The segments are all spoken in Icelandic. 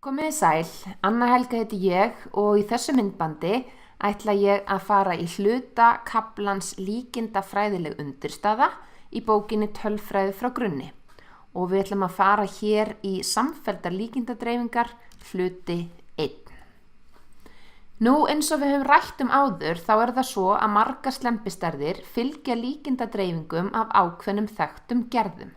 Komiði sæl, Anna Helga heiti ég og í þessu myndbandi ætla ég að fara í hluta kaflans líkindafræðileg undirstaða í bókinni Tölfræði frá grunni og við ætlum að fara hér í samfelldar líkindadreifingar hluti 1. Nú eins og við höfum rætt áður þá það svo að margar slembistærðir fylgja líkindadreifingum af ákveðnum þekktum gerðum.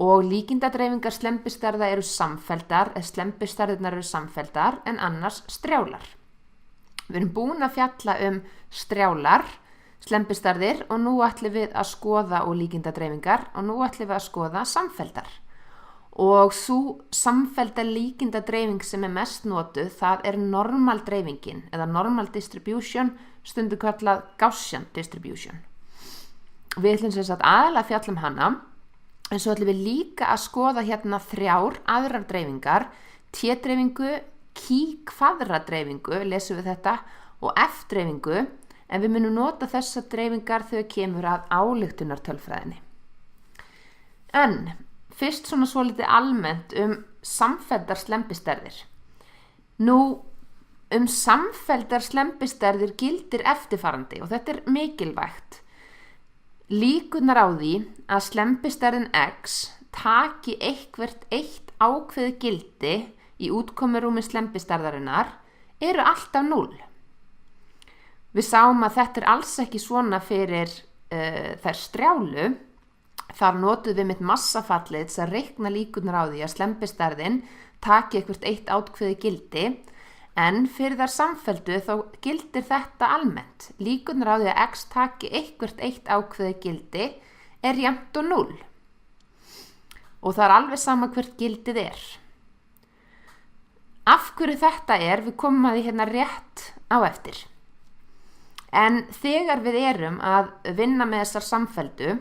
Og líkindadreifingar slembistærða eru samfelldar, slembistærðirnar eru samfelldar en annars strjálar. Við erum búin að fjalla strjálar, slembistærðir og nú ætlum við að skoða og líkindadreifingar og nú ætlum við að skoða samfelldar. Og sú samfellda líkindadreifing sem mest notuð, það normaldreifingin eða normal distribution, stundum kallað Gaussian distribution. Við ætlum sem sagt aðalega að fjalla hana. En svo ætlum við líka að skoða hérna 3 aðrar dreifingar, T-dreifingu, Q-kvadradreifingu, lesum við þetta, og F-dreifingu, en við munum nota þessar dreifingar þegar kemur að ályktunartölfræðinni. En fyrst svona svolítið almennt samfelldar slembistærðir. Nú, samfelldar slembistærðir gildir eftirfarandi og þetta mikilvægt. Líkurnar á því að slembistærðin X taki eitthvert eitt ákveðið gildi í útkomurúmi slembistærðarinnar eru alltaf 0. Við sáum að þetta alls ekki svona fyrir þær strjálu. Þar notuðum við mitt massafallið til að reikna líkurnar á því að slembistærðin taki eitthvert eitt ákveðið gildi. En fyrir þær samfelldu þá gildir þetta almennt. Líkurnar á því að X taki eitthvert eitt ákveðið gildi jafnt og 0. Og það alveg sama hvert gildið Af hverju þetta við komum að því hérna rétt á eftir. En þegar við erum að vinna með þessar samfelldu,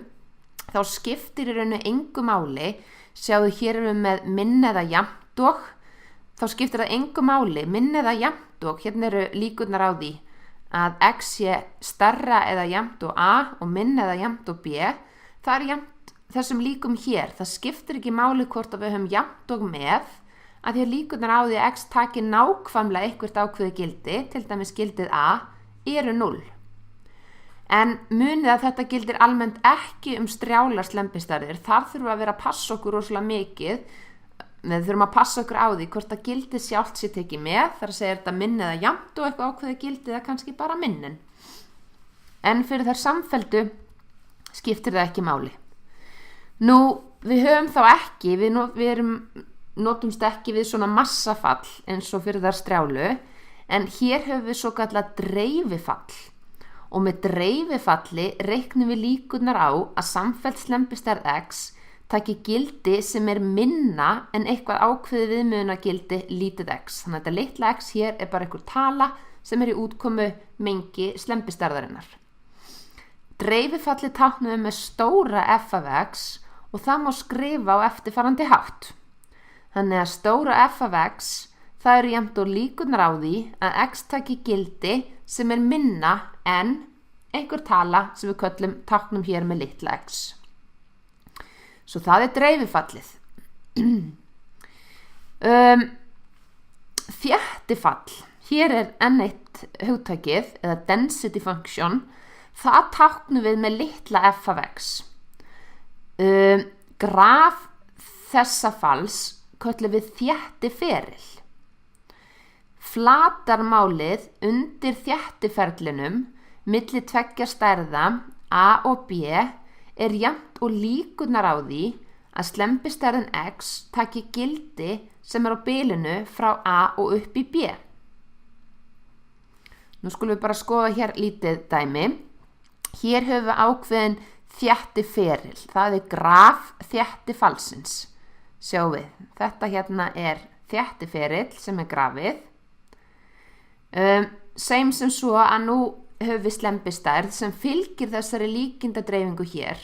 þá skiptir í rauninu engu máli. Sjáðu, hér erum við með minna eða jafnt og. Þá skiptir það engu máli, minna eða jafnt og, hérna eru líkurnar á því að X sé stærra eða jafnt og A og minna eða jafnt og B, það jafnt þessum líkum hér, það skiptir ekki máli hvort að við höfum jafnt og með, að því að líkurnar á því að X taki nákvæmlega eitthvert ákveðið gildi, til dæmis gildið A, eru 0. En munið að þetta gildir almennt ekki strjálar slembistærðir, þar þurfum við að vera að passa okkur rosalega mikið. Við þurfum að passa okkur á því hvort að gildið sjálft sé tekið með, þar að segja þetta minni eða jafnt og eitthvað ákveðið gildið kannski bara minnin. En fyrir þær samfelldu skiptir það ekki máli. Nú, við höfum þá ekki, við notumst ekki við svona massafall eins og fyrir þær strjálu, en hér höfum við svo kallað dreififall. Og með dreififalli reiknum við líkurnar á að samfelld slembistærð X taki gildi sem minna en eitthvað ákveðið viðmiðunargildi lítið X. Þannig að þetta litla X hér bara einhver tala sem í útkomu mengi slembistærðarinnar. Dreififalli táknum við með stóra f af X og það má skrifa á eftirfarandi hátt. Þannig að stóra f af X, það jafnt og líkurnar á því að X taki gildi sem minna en einhver tala sem við köllum táknum hér með litla X. Svo það dreififallið. Þéttifall. Hér enn eitt hugtakið, eða density function, það táknum við með litla f af X. Graf þessa falls köllum við þéttiferil. Flatarmálið undir þéttiferlinum milli tveggja stærða A og B jafnt og líkurnar á því að slembistærðin X taki gildi sem á bilinu frá A og upp í B. Nú skulum við bara skoða hér lítið dæmi. Hér höfum við ákveðin þéttiferil. Það graf þéttifallsins. Sjáum við, þetta hérna þéttiferill sem grafið. Segjum sem svo að nú höfum við slembistærð sem fylgir þessari líkindadreifingu hér.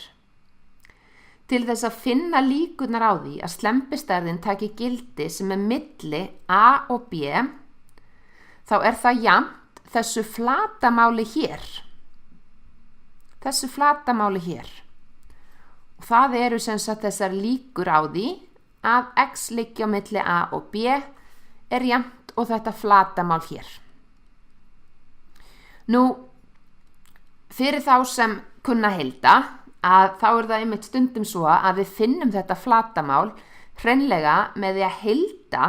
Til þess að finna líkurnar á því að slembistærðin taki gildi sem milli A og B, þá það jafnt þessu flatamáli hér. Og það eru sem sagt þessar líkur á því að X liggi á milli A og B er jafnt og þetta flatamál hér. Nú, fyrir þá sem kunna heilda, að þá það einmitt stundum svo að við finnum þetta flatamál hreinlega með því að heilda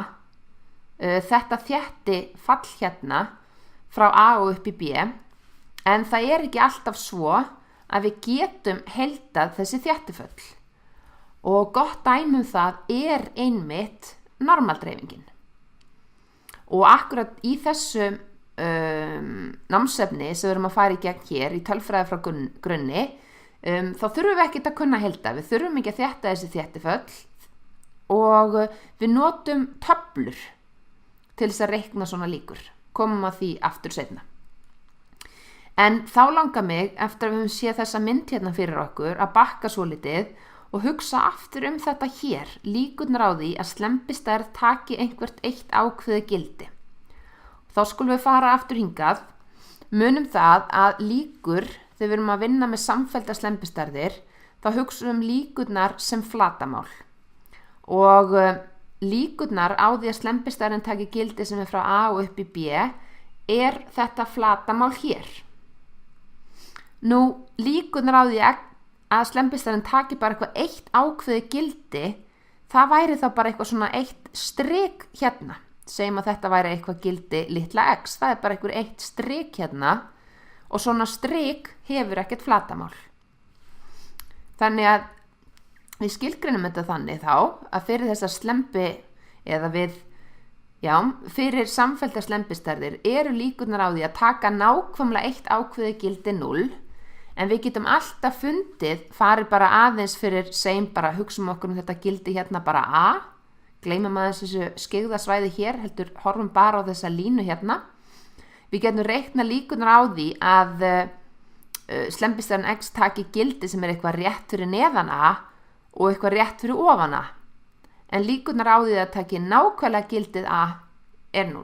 þetta þétti fall hérna frá A og upp í B, en það ekki alltaf svo að við getum heildað þessi þéttiföll. Og gott dæmi það einmitt normaldreifingin. Og akkurat í þessu námsefni sem við erum að fara í gegn hér í tölfræði frá grunni, þá þurfum við ekkert að kunna heilda. Við þurfum ekki að þétta þessi þéttiföll og við notum töflur til þess að reikna svona líkur. Komum að því aftur seinna. En þá langar mig, eftir að við höfum séð þessa mynd hérna fyrir okkur, að bakka svolítið og hugsa aftur þetta hér, líkurnar á því að slembistærð taki einhvert eitt ákveðið gildi. Þá skulum við fara aftur hingað, munum það að líkur, þegar við erum að vinna með samfelldar slembistærðir, þá hugsaum líkurnar sem flatamál. Og líkurnar á því að slembistærðin taki gildi sem frá A og upp í B, þetta flatamál hér. Nú, líkurnar á því að slembistærðin taki bara eitthvað eitt ákveðið gildi, það væri þá bara eitthvað svona eitt strik hérna. Segjum að þetta væri eitthvað gildi litla x, það bara eitthvað eitt strik hérna og svona strik hefur ekkert flatamál. Þannig að við skilgreinum þetta þannig þá að fyrir þessar slembi eða fyrir samfelldar slembistærðir eru líkurnar á því að taka nákvæmlega eitt ákveðið gildi 0, en við getum alltaf fundið, farið bara aðeins fyrir, segjum bara, hugsum okkur þetta gildi hérna bara A, gleymum aðeins þessu skyggðasvæði hér, heldur horfum bara á þessa línu hérna. Við getum reikna líkurnar á því að slembistærðin x taki gildi sem eitthvað rétt fyrir neðan A og eitthvað rétt fyrir ofan A. En líkurnar á því að taki nákvæmlega gildið A 0.